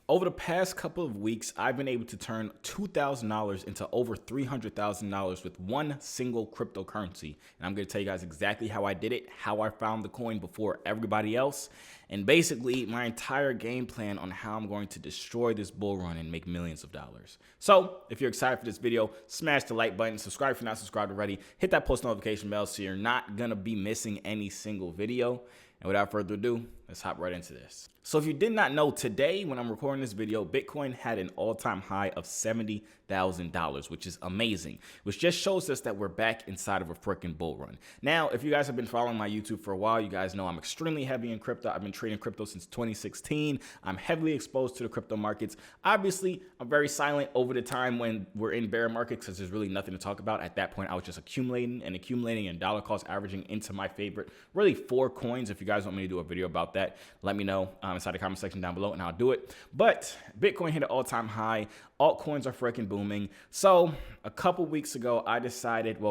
Over the past couple of weeks, I've been able to turn $2,000 into over $300,000 with one single cryptocurrency. And I'm going to tell you guys exactly how I did it, how I found the coin before everybody else, and basically my entire game plan on how I'm going to destroy this bull run and make millions of dollars. So if you're excited for this video, smash the like button, subscribe if you're not subscribed already, hit that post notification bell so you're not going to be missing any single video. And without further ado, let's hop right into this. So if you did not know, today when I'm recording this video, Bitcoin had an all-time high of $70,000, which is amazing, which just shows us that we're back inside of a freaking bull run. Now, if you guys have been following my YouTube for a while, you guys know I'm extremely heavy in crypto. I've been trading crypto since 2016. I'm heavily exposed to the crypto markets. Obviously, I'm very silent over the time when we're in bear markets because there's really nothing to talk about. At that point, I was just accumulating and dollar cost averaging into my favorite, really 4 coins. If you guys want me to do a video about that, let me know inside the comment section down below and I'll do it. But Bitcoin hit an all-time high. Altcoins are freaking booming. So a couple weeks ago, a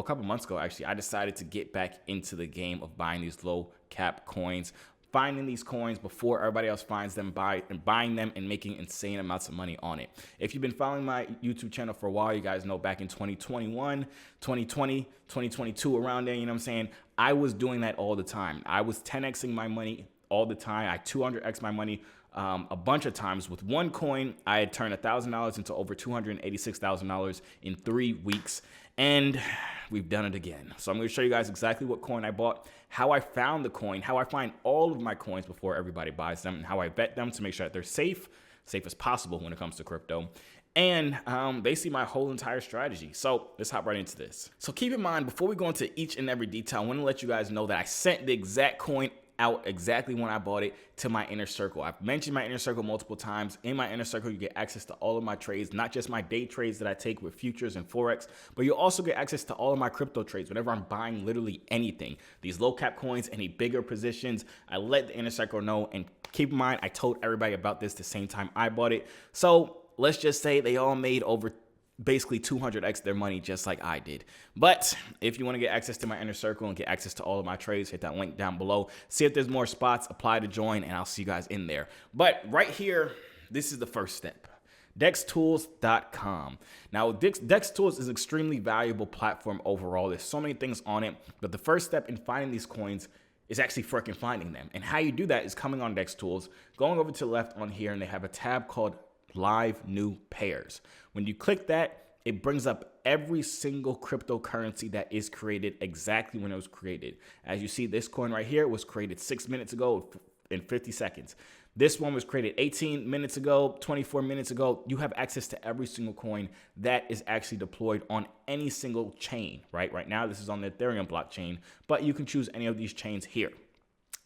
couple months ago actually, I decided to get back into the game of buying these low cap coins, finding these coins before everybody else finds them, buying them and making insane amounts of money on it. If you've been following my YouTube channel for a while, you guys know back in 2021, 2020, 2022, around there, you know what I'm saying? I was doing that all the time. I was 10xing my money all the time. I 200x my money a bunch of times. With one coin, I had turned $1,000 into over $286,000 in 3 weeks. And we've done it again. So I'm going to show you guys exactly what coin I bought, how I found the coin, how I find all of my coins before everybody buys them, and how I vet them to make sure that they're safe as possible when it comes to crypto. And basically my whole entire strategy. So let's hop right into this. So keep in mind, before we go into each and every detail, I want to let you guys know that I sent the exact coin out exactly when I bought it to my inner circle. I've mentioned my inner circle multiple times. In my inner circle, you get access to all of my trades, not just my day trades that I take with futures and Forex, but you also get access to all of my crypto trades. Whenever I'm buying literally anything, these low cap coins, any bigger positions, I let the inner circle know. And keep in mind, I told everybody about this the same time I bought it. So let's just say they all made over basically 200x their money just like I did. But if you want to get access to my inner circle and get access to all of my trades, hit that link down below. See if there's more spots, apply to join, and I'll see you guys in there. But right here, this is the first step. DexTools.com. Now, Dex Tools is an extremely valuable platform overall. There's so many things on it, but the first step in finding these coins is actually freaking finding them. And how you do that is coming on Dex Tools, going over to the left on here, and they have a tab called Live New Pairs. When you click that, it brings up every single cryptocurrency that is created exactly when it was created. As you see, this coin right here was created 6 minutes ago in 50 seconds. This one was created 18 minutes ago, 24 minutes ago. You have access to every single coin that is actually deployed on any single chain, right? Right now, this is on the Ethereum blockchain, but you can choose any of these chains here.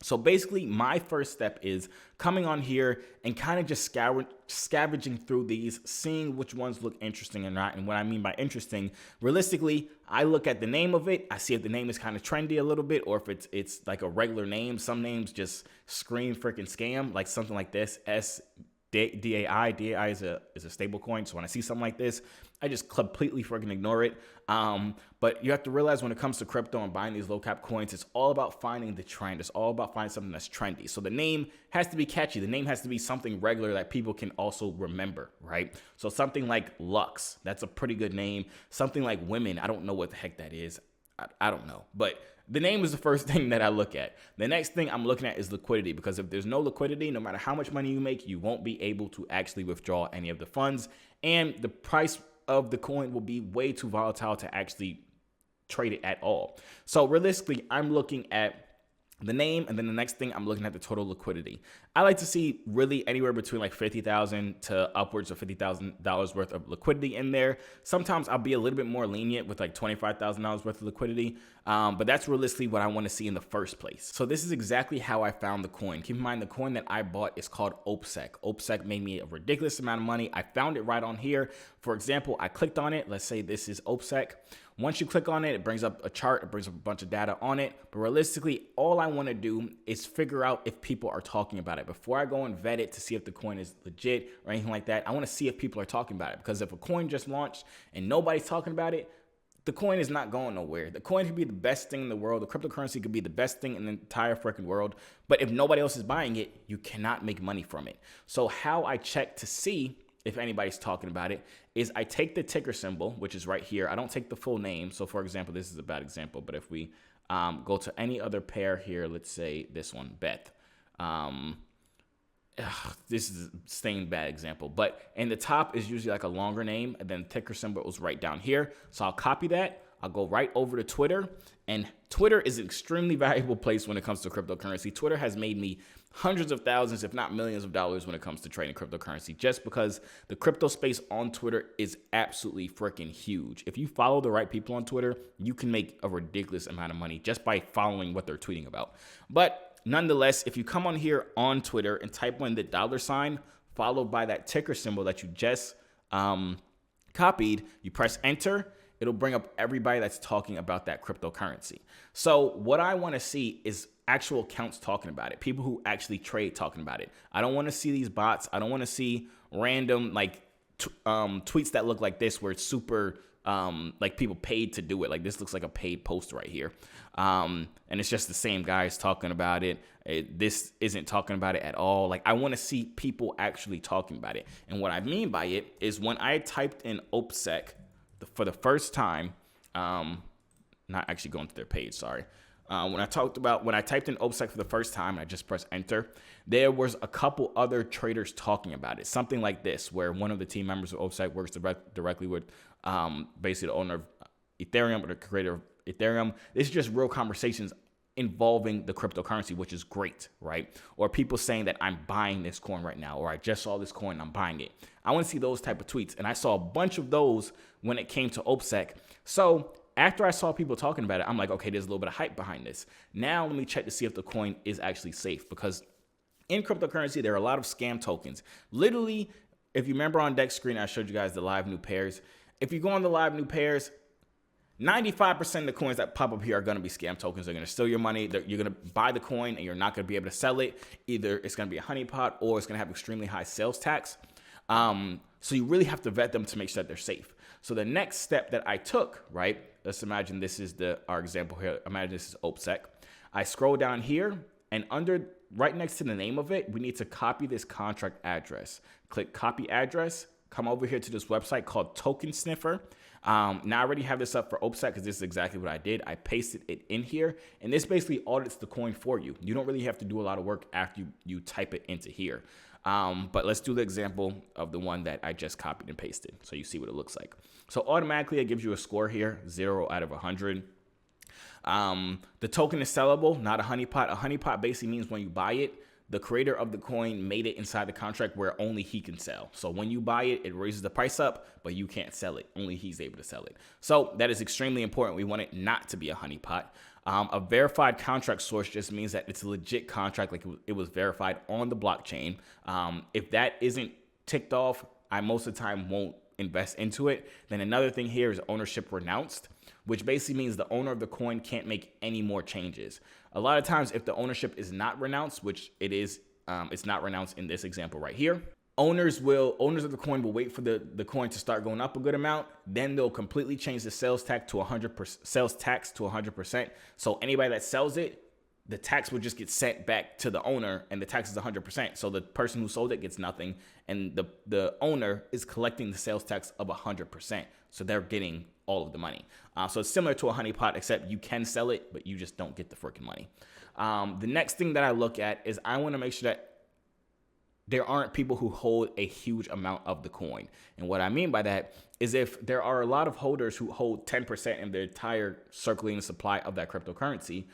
So basically, my first step is coming on here and kind of just scavenging through these, seeing which ones look interesting or not. And what I mean by interesting, realistically, I look at the name of it. I see if the name is kind of trendy a little bit, or if it's like a regular name. Some names just scream freaking scam, like something like this, DAI is a stable coin. So when I see something like this, I just completely freaking ignore it. But you have to realize when it comes to crypto and buying these low cap coins, it's all about finding the trend. It's all about finding something that's trendy. So the name has to be catchy. The name has to be something regular that people can also remember, right? So something like Lux, that's a pretty good name. Something like Women, I don't know what the heck that is. I don't know, but the name is the first thing that I look at. The next thing I'm looking at is liquidity, because if there's no liquidity, no matter how much money you make, you won't be able to actually withdraw any of the funds, and the price of the coin will be way too volatile to actually trade it at all. So realistically, I'm looking at the name, and then the next thing I'm looking at the total liquidity. I like to see really anywhere between like $50,000 to upwards of $50,000 worth of liquidity in there. Sometimes I'll be a little bit more lenient with like $25,000 worth of liquidity, but that's realistically what I want to see in the first place. So this is exactly how I found the coin. Keep in mind, the coin that I bought is called OPSEC. OPSEC made me a ridiculous amount of money. I found it right on here. For example, I clicked on it. Let's say this is OPSEC. Once you click on it, it brings up a chart, it brings up a bunch of data on it. But realistically, all I want to do is figure out if people are talking about it. Before I go and vet it to see if the coin is legit or anything like that, I want to see if people are talking about it. Because if a coin just launched and nobody's talking about it, the coin is not going nowhere. The coin could be the best thing in the world. The cryptocurrency could be the best thing in the entire freaking world. But if nobody else is buying it, you cannot make money from it. So how I check to see if anybody's talking about it is I take the ticker symbol, which is right here. I don't take the full name. So for example, this is a bad example, but if we go to any other pair here, let's say this one, Beth. This is a staying bad example, but in the top is usually like a longer name, and then ticker symbol is right down here. So I'll copy that. I'll go right over to Twitter, and Twitter is an extremely valuable place when it comes to cryptocurrency. Twitter has made me hundreds of thousands, if not millions of dollars when it comes to trading cryptocurrency, just because the crypto space on Twitter is absolutely freaking huge. If you follow the right people on Twitter, you can make a ridiculous amount of money just by following what they're tweeting about. But nonetheless, if you come on here on Twitter and type in the $ followed by that ticker symbol that you just copied, you press enter, it'll bring up everybody that's talking about that cryptocurrency. So what I want to see is actual accounts talking about it, people who actually trade talking about it. I don't want to see these bots. I don't want to see random like tweets that look like this where it's super like people paid to do it. Like this looks like a paid post right here. And it's just the same guys talking about it. This isn't talking about it at all. Like I want to see people actually talking about it. And what I mean by it is when I typed in OPSEC for the first time, not actually going to their page, sorry. When I typed in OPSEC for the first time, and I just pressed enter, there was a couple other traders talking about it. Something like this, where one of the team members of OPSEC works directly with basically the owner of Ethereum or the creator of Ethereum. This is just real conversations involving the cryptocurrency, which is great, right? Or people saying that I'm buying this coin right now, or I just saw this coin, I'm buying it. I want to see those type of tweets. And I saw a bunch of those when it came to OPSEC. So after I saw people talking about it, I'm like, okay, there's a little bit of hype behind this. Now let me check to see if the coin is actually safe, because in cryptocurrency, there are a lot of scam tokens. Literally, if you remember on deck screen, I showed you guys the live new pairs. If you go on the live new pairs, 95% of the coins that pop up here are going to be scam tokens. They're going to steal your money. You're going to buy the coin and you're not going to be able to sell it. Either it's going to be a honeypot or it's going to have extremely high sales tax. So you really have to vet them to make sure that they're safe. So the next step that I took, right? Let's imagine this is our example here. Imagine this is OPSEC. I scroll down here and right next to the name of it, we need to copy this contract address. Click copy address. Come over here to this website called Token Sniffer. Now I already have this up for OPSEC because this is exactly what I did. I pasted it in here, and this basically audits the coin for you. You don't really have to do a lot of work after you type it into here. But let's do the example of the one that I just copied and pasted so you see what it looks like. So automatically it gives you a score here, 0 out of 100. The token is sellable, not a honeypot. A honeypot basically means when you buy it, the creator of the coin made it inside the contract where only he can sell. So when you buy it, it raises the price up, but you can't sell it. Only he's able to sell it. So that is extremely important. We want it not to be a honeypot. A verified contract source just means that it's a legit contract, like it was verified on the blockchain. If that isn't ticked off, I most of the time won't invest into it. Then another thing here is ownership renounced, which basically means the owner of the coin can't make any more changes. A lot of times if the ownership is not renounced, which it is, it's not renounced in this example right here, owners of the coin will wait for the coin to start going up a good amount. Then they'll completely change the sales tax to 100%. So anybody that sells it, the tax would just get sent back to the owner, and the tax is 100%. So the person who sold it gets nothing, and the owner is collecting the sales tax of 100%. So they're getting all of the money. So it's similar to a honeypot, except you can sell it, but you just don't get the freaking money. The next thing that I look at is I want to make sure that there aren't people who hold a huge amount of the coin. And what I mean by that is if there are a lot of holders who hold 10% in their entire circulating supply of that cryptocurrency,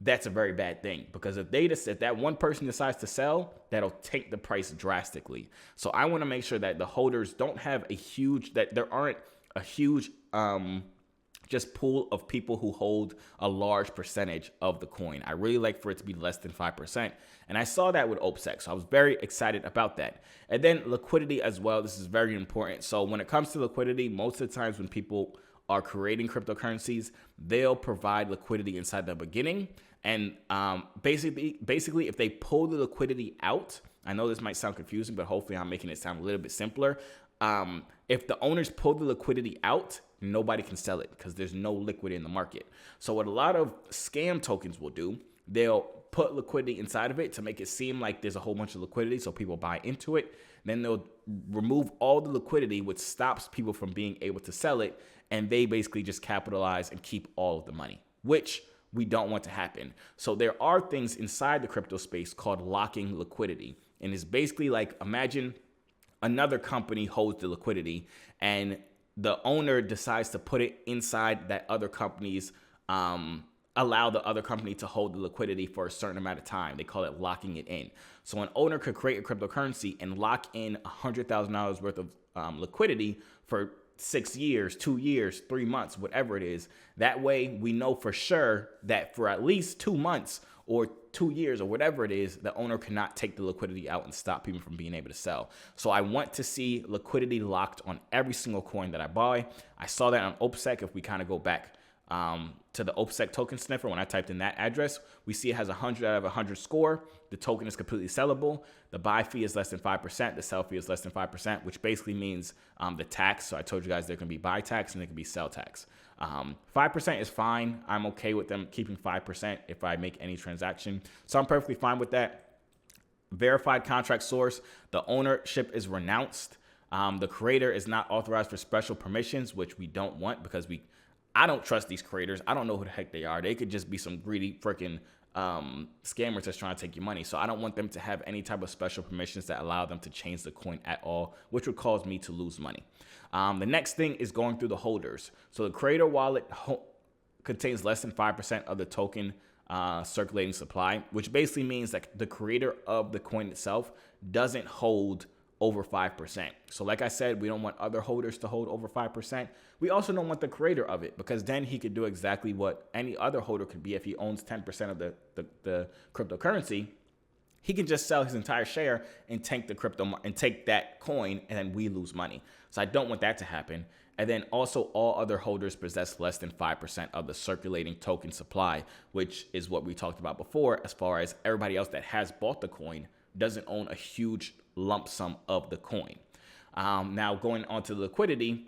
that's a very bad thing, because if that one person decides to sell, that'll take the price drastically. So I want to make sure that the holders don't have that there aren't a huge just pool of people who hold a large percentage of the coin. I really like for it to be less than 5%. And I saw that with OPSEC, so I was very excited about that. And then liquidity as well. This is very important. So when it comes to liquidity, most of the times when people are creating cryptocurrencies, they'll provide liquidity inside the beginning. And basically, if they pull the liquidity out, I know this might sound confusing, but hopefully I'm making it sound a little bit simpler. If the owners pull the liquidity out, nobody can sell it because there's no liquid in the market. So what a lot of scam tokens will do, they'll put liquidity inside of it to make it seem like there's a whole bunch of liquidity so people buy into it. Then they'll remove all the liquidity, which stops people from being able to sell it. And they basically just capitalize and keep all of the money, which we don't want to happen. So there are things inside the crypto space called locking liquidity. And it's basically like, imagine another company holds the liquidity and the owner decides to put it inside that other company's, allow the other company to hold the liquidity for a certain amount of time. They call it locking it in. So an owner could create a cryptocurrency and lock in $100,000 worth of liquidity for 6 years, 2 years, 3 months, whatever it is. That way we know for sure that for at least 2 months or 2 years or whatever it is, the owner cannot take the liquidity out and stop people from being able to sell. So I want to see liquidity locked on every single coin that I buy. I saw that on OPSEC. If we kind of go back to the OPSEC token sniffer, when I typed in that address, we see it has 100 out of 100 score. The token is completely sellable. The buy fee is less than 5%. The sell fee is less than 5%, which basically means the tax. So I told you guys there can be buy tax and there can be sell tax. 5% is fine. I'm okay with them keeping 5% if I make any transaction. So I'm perfectly fine with that. Verified contract source. The ownership is renounced. The creator is not authorized for special permissions, which we don't want because I don't trust these creators. I don't know who the heck they are. They could just be some greedy freaking scammers that's trying to take your money. So I don't want them to have any type of special permissions that allow them to change the coin at all, which would cause me to lose money. The next thing is going through the holders. So the creator wallet contains less than 5% of the token circulating supply, which basically means that the creator of the coin itself doesn't hold over 5%. So like I said, we don't want other holders to hold over 5%. We also don't want the creator of it because then he could do exactly what any other holder could be. If he owns 10% of the cryptocurrency, he can just sell his entire share and take the crypto and take that coin, and then we lose money. So I don't want that to happen. And then also all other holders possess less than 5% of the circulating token supply, which is what we talked about before, as far as everybody else that has bought the coin doesn't own a huge lump sum of the coin. Now going on to the liquidity,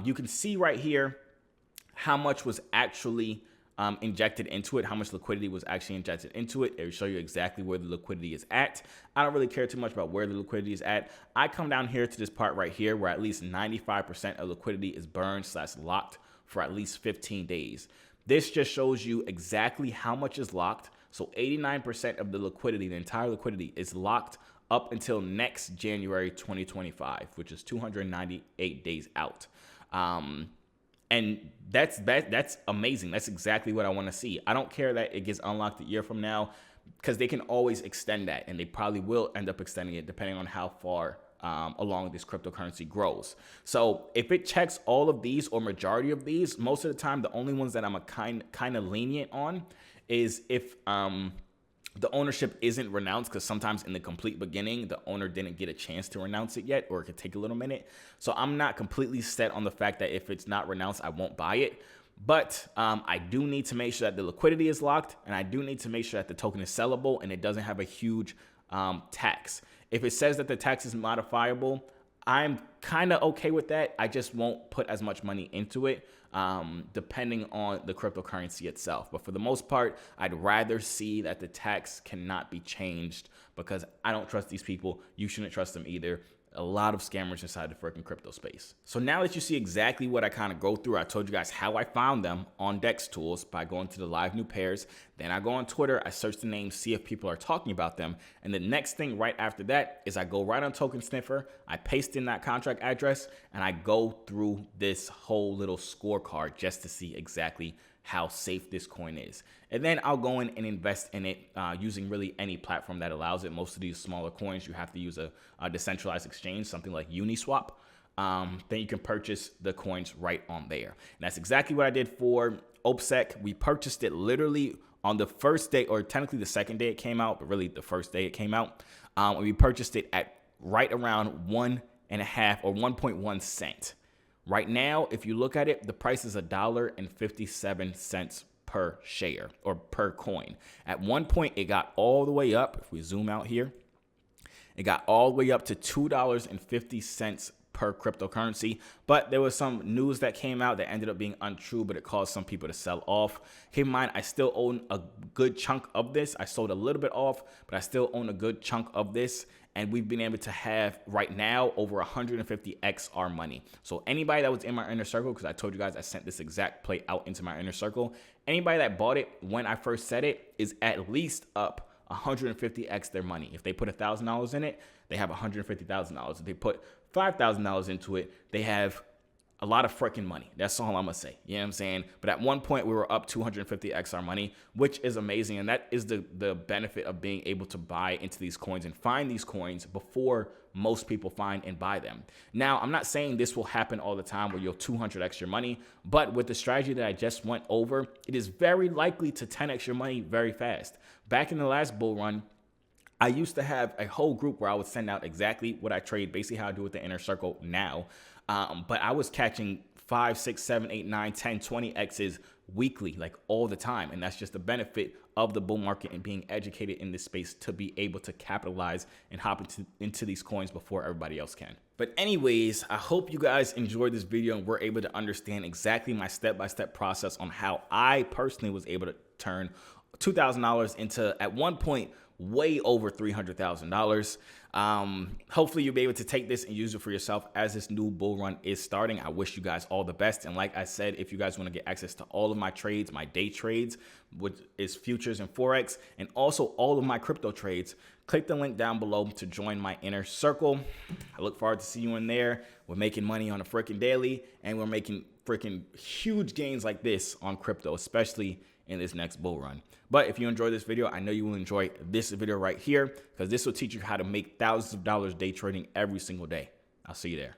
you can see right here how much was actually injected into it, how much liquidity was actually injected into it. It will show you exactly where the liquidity is at. I don't really care too much about where the liquidity is at. I come down here to this part right here where at least 95% of liquidity is burned / locked for at least 15 days. This just shows you exactly how much is locked. So 89% of the liquidity, the entire liquidity, is locked up until next January 2025, which is 298 days out. And that's amazing. That's exactly what I want to see. I don't care that it gets unlocked a year from now because they can always extend that, and they probably will end up extending it depending on how far along this cryptocurrency grows. So if it checks all of these or majority of these, most of the time the only ones that I'm a kind of lenient on is if the ownership isn't renounced, because sometimes in the complete beginning, the owner didn't get a chance to renounce it yet, or it could take a little minute. So I'm not completely set on the fact that if it's not renounced, I won't buy it. But I do need to make sure that the liquidity is locked, and I do need to make sure that the token is sellable and it doesn't have a huge tax. If it says that the tax is modifiable, I'm kind of okay with that. I just won't put as much money into it, depending on the cryptocurrency itself. But for the most part, I'd rather see that the tax cannot be changed because I don't trust these people. You shouldn't trust them either. A lot of scammers inside the freaking crypto space. So now that you see exactly what I kind of go through, I told you guys how I found them on DEX Tools by going to the live new pairs. Then I go on Twitter, I search the names, see if people are talking about them. And the next thing right after that is I go right on Token Sniffer, I paste in that contract address, and I go through this whole little scorecard just to see exactly how safe this coin is. And then I'll go in and invest in it using really any platform that allows it. Most of these smaller coins, you have to use a decentralized exchange, something like Uniswap. Then you can purchase the coins right on there. And that's exactly what I did for OPSEC. We purchased it literally on the first day, or technically the second day it came out, but really the first day it came out. And we purchased it at right around 1.5 or 1.1 cent. Right now, if you look at it, the price is $1.57 per share or per coin. At one point, it got all the way up. If we zoom out here, it got all the way up to $2.50 per cryptocurrency. But there was some news that came out that ended up being untrue, but it caused some people to sell off. Keep in mind, I still own a good chunk of this. I sold a little bit off, but I still own a good chunk of this. And we've been able to have right now over 150x our money. So anybody that was in my inner circle, because I told you guys I sent this exact play out into my inner circle, anybody that bought it when I first said it is at least up 150x their money. If they put $1,000 in it, they have $150,000. If they put $5,000 into it, they have a lot of freaking money. That's all I'm gonna say. You know what I'm saying? But at one point we were up 250x our money, which is amazing. And that is the benefit of being able to buy into these coins and find these coins before most people find and buy them. Now, I'm not saying this will happen all the time where you'll 200x your money, but with the strategy that I just went over, it is very likely to 10x your money very fast. Back in the last bull run, I used to have a whole group where I would send out exactly what I trade, basically how I do with the inner circle now. But I was catching 5, 6, 7, 8, 9, 10, 20 X's weekly, like all the time. And that's just the benefit of the bull market and being educated in this space to be able to capitalize and hop into these coins before everybody else can. But anyways, I hope you guys enjoyed this video and were able to understand exactly my step-by-step process on how I personally was able to turn $2,000 into, at one point, way over $300,000. Hopefully you'll be able to take this and use it for yourself as this new bull run is starting. I wish you guys all the best. And like I said, if you guys want to get access to all of my trades, my day trades, which is futures and Forex, and also all of my crypto trades, click the link down below to join my inner circle. I look forward to see you in there. We're making money on a freaking daily, and we're making freaking huge gains like this on crypto, especially in this next bull run. But if you enjoyed this video, I know you will enjoy this video right here, because this will teach you how to make thousands of dollars day trading every single day. I'll see you there.